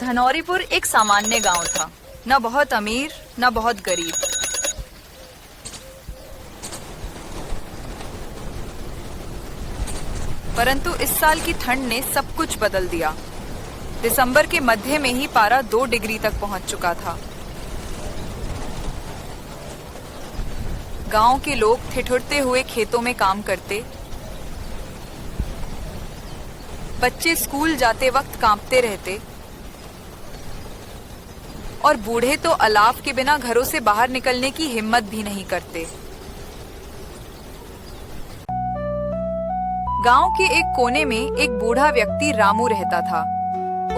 धनौरीपुर एक सामान्य गांव था, न बहुत अमीर न बहुत गरीब। परंतु इस साल की ठंड ने सब कुछ बदल दिया। दिसंबर के मध्य में ही पारा 2 डिग्री तक पहुंच चुका था। गांव के लोग ठिठुरते हुए खेतों में काम करते, बच्चे स्कूल जाते वक्त कांपते रहते और बूढ़े तो अलाव के बिना घरों से बाहर निकलने की हिम्मत भी नहीं करते। गांव के एक कोने में एक बूढ़ा व्यक्ति रामू रहता था।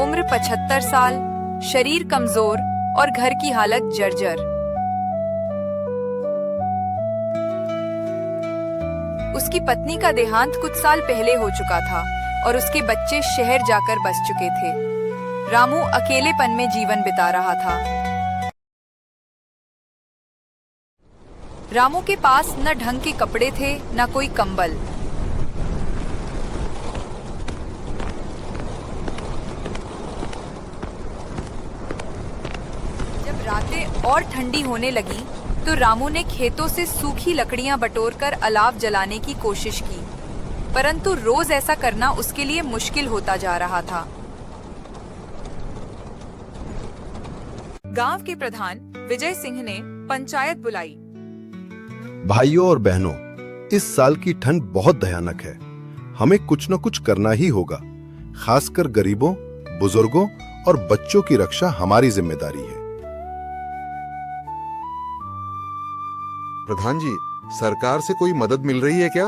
उम्र 75 साल, शरीर कमजोर और घर की हालत जर्जर। उसकी पत्नी का देहांत कुछ साल पहले हो चुका था और उसके बच्चे शहर जाकर बस चुके थे। रामू अकेलेपन में जीवन बिता रहा था। रामू के पास न ढंग के कपड़े थे न कोई कंबल। जब रातें और ठंडी होने लगी तो रामू ने खेतों से सूखी लकड़ियां बटोरकर अलाव जलाने की कोशिश की, परंतु रोज ऐसा करना उसके लिए मुश्किल होता जा रहा था। गांव के प्रधान विजय सिंह ने पंचायत बुलाई। भाइयों और बहनों, इस साल की ठंड बहुत भयानक है। हमें कुछ न कुछ करना ही होगा। खासकर गरीबों, बुजुर्गों और बच्चों की रक्षा हमारी जिम्मेदारी है। प्रधान जी, सरकार से कोई मदद मिल रही है क्या?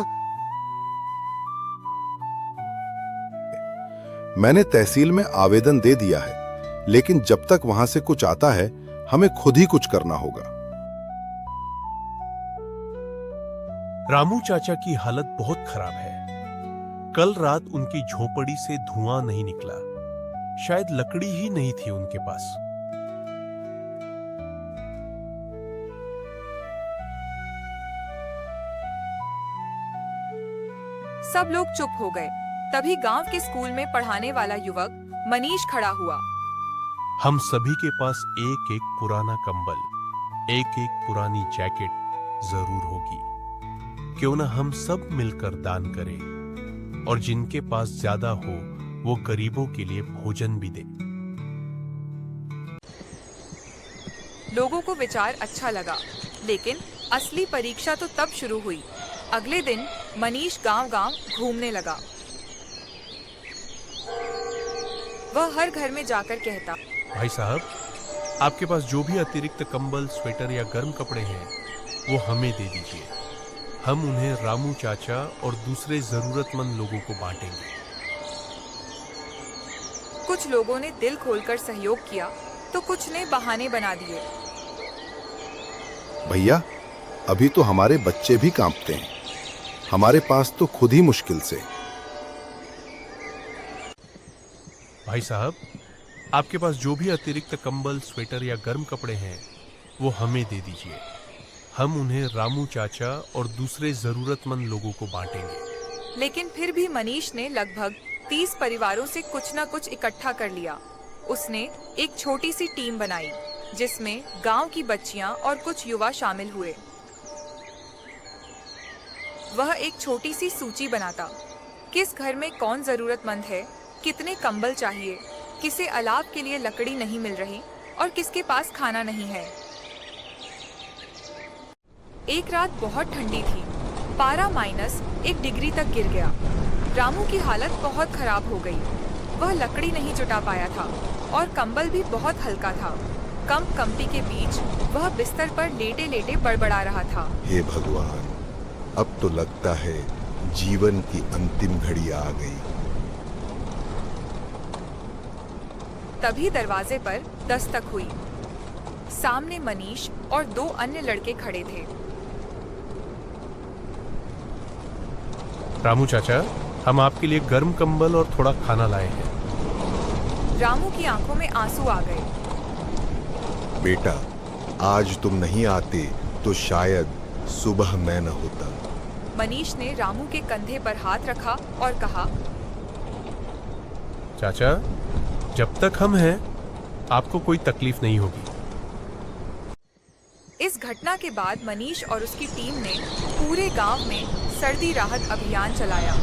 मैंने तहसील में आवेदन दे दिया है, लेकिन जब तक वहां से कुछ आता है, हमें खुद ही कुछ करना होगा। रामू चाचा की हालत बहुत खराब है। कल रात उनकी झोपड़ी से धुआं नहीं निकला। शायद लकड़ी ही नहीं थी उनके पास। सब लोग चुप हो गए। तभी गांव के स्कूल में पढ़ाने वाला युवक मनीष खड़ा हुआ। हम सभी के पास एक एक पुराना कंबल, एक एक पुरानी जैकेट जरूर होगी। क्यों ना हम सब मिलकर दान करें और जिनके पास ज्यादा हो वो गरीबों के लिए भोजन भी दे। लोगों को विचार अच्छा लगा, लेकिन असली परीक्षा तो तब शुरू हुई। अगले दिन मनीष गांव-गांव घूमने लगा। वह हर घर में जाकर कहता, भाई साहब, आपके पास जो भी अतिरिक्त कंबल, स्वेटर या गर्म कपड़े हैं वो हमें दे दीजिए। हम उन्हें रामू चाचा और दूसरे जरूरतमंद लोगों को बांटेंगे। कुछ लोगों ने दिल खोलकर सहयोग किया तो कुछ ने बहाने बना दिए। भैया, अभी तो हमारे बच्चे भी कांपते हैं। हमारे पास तो खुद ही मुश्किल से। भाई साहब, आपके पास जो भी अतिरिक्त कंबल, स्वेटर या गर्म कपड़े हैं वो हमें दे दीजिए। हम उन्हें रामू चाचा और दूसरे जरूरतमंद लोगों को बांटेंगे। लेकिन फिर भी मनीष ने लगभग 30 परिवारों से कुछ न कुछ इकट्ठा कर लिया। उसने एक छोटी सी टीम बनाई जिसमें गांव की बच्चियां और कुछ युवा शामिल हुए। वह एक छोटी सी सूची बनाता, किस घर में कौन जरूरतमंद है, कितने कंबल चाहिए, किसे अलाव के लिए लकड़ी नहीं मिल रही और किसके पास खाना नहीं है। एक रात बहुत ठंडी थी। पारा -1 डिग्री तक गिर गया। रामू की हालत बहुत खराब हो गई। वह लकड़ी नहीं जुटा पाया था और कंबल भी बहुत हल्का था। कंपी के बीच वह बिस्तर पर लेटे लेटे बड़बड़ा रहा था। हे भगवान, अब तो लगता है जीवन की अंतिम घड़ी आ गई। तभी दरवाजे पर दस्तक हुई। सामने मनीष और 2 अन्य लड़के खड़े थे। रामू चाचा, हम आपके लिए गर्म कंबल और थोड़ा खाना लाए हैं। रामू की आंखों में आंसू आ गए। बेटा, आज तुम नहीं आते तो शायद सुबह मैं न होता। मनीष ने रामू के कंधे पर हाथ रखा और कहा, चाचा, जब तक हम हैं आपको कोई तकलीफ नहीं होगी। इस घटना के बाद मनीष और उसकी टीम ने पूरे गांव में सर्दी राहत अभियान चलाया।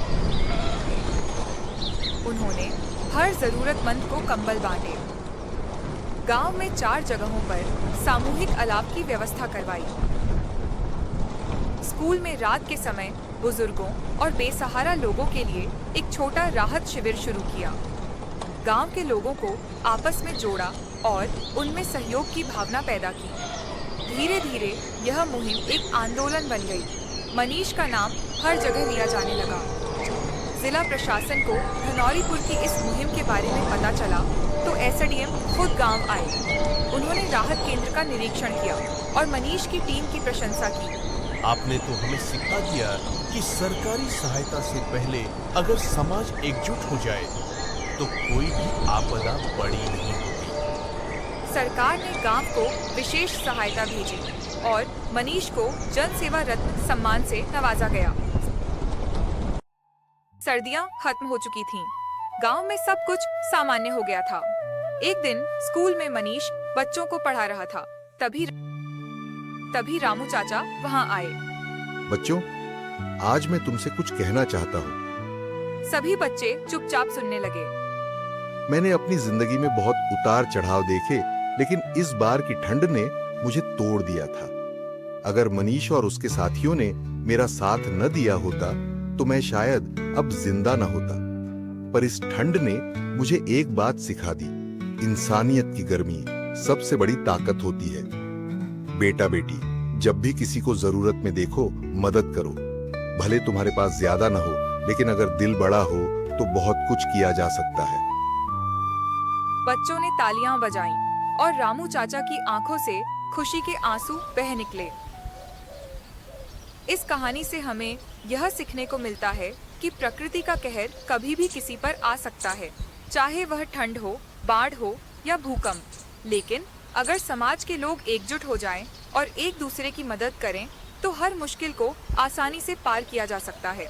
उन्होंने हर जरूरतमंद को कंबल बांटे। गांव में 4 जगहों पर सामूहिक अलाव की व्यवस्था करवाई। स्कूल में रात के समय बुजुर्गों और बेसहारा लोगों के लिए एक छोटा राहत शिविर शुरू किया। गांव के लोगों को आपस में जोड़ा और उनमें सहयोग की भावना पैदा की। धीरे धीरे यह मुहिम एक आंदोलन बन गई। मनीष का नाम हर जगह लिया जाने लगा। जिला प्रशासन को धनौरीपुर की इस मुहिम के बारे में पता चला तो एसडीएम खुद गांव आए। उन्होंने राहत केंद्र का निरीक्षण किया और मनीष की टीम की प्रशंसा की। आपने तो हमें सिखा दिया कि सरकारी सहायता से पहले अगर समाज एकजुट हो जाए तो कोई भी आपदा बड़ी नहीं होती। सरकार ने गांव को विशेष सहायता भेजी और मनीष को जन सेवा रत्न सम्मान से नवाजा गया। सर्दियां खत्म हो चुकी थीं। गांव में सब कुछ सामान्य हो गया था। एक दिन स्कूल में मनीष बच्चों को पढ़ा रहा था। तभी रामू चाचा वहां आए। बच्चों, आज मैं तुमसे कुछ कहना चाहता हूँ। सभी बच्चे चुपचाप सुनने लगे। मैंने अपनी जिंदगी में बहुत उतार चढ़ाव देखे, लेकिन इस बार की ठंड ने मुझे तोड़ दिया था। अगर मनीष और उसके साथियों ने मेरा साथ न दिया होता तो मैं शायद अब जिंदा न होता। पर इस ठंड ने मुझे एक बात सिखा दी, इंसानियत की गर्मी सबसे बड़ी ताकत होती है। बेटा बेटी, जब भी किसी को जरूरत में देखो, मदद करो। भले तुम्हारे पास ज्यादा ना हो, लेकिन अगर दिल बड़ा हो तो बहुत कुछ किया जा सकता है। बच्चों ने तालियां बजाईं और रामू चाचा की आंखों से खुशी के आंसू बह निकले। इस कहानी से हमें यह सीखने को मिलता है कि प्रकृति का कहर कभी भी किसी पर आ सकता है, चाहे वह ठंड हो, बाढ़ हो या भूकंप। लेकिन अगर समाज के लोग एकजुट हो जाएं और एक दूसरे की मदद करें तो हर मुश्किल को आसानी से पार किया जा सकता है।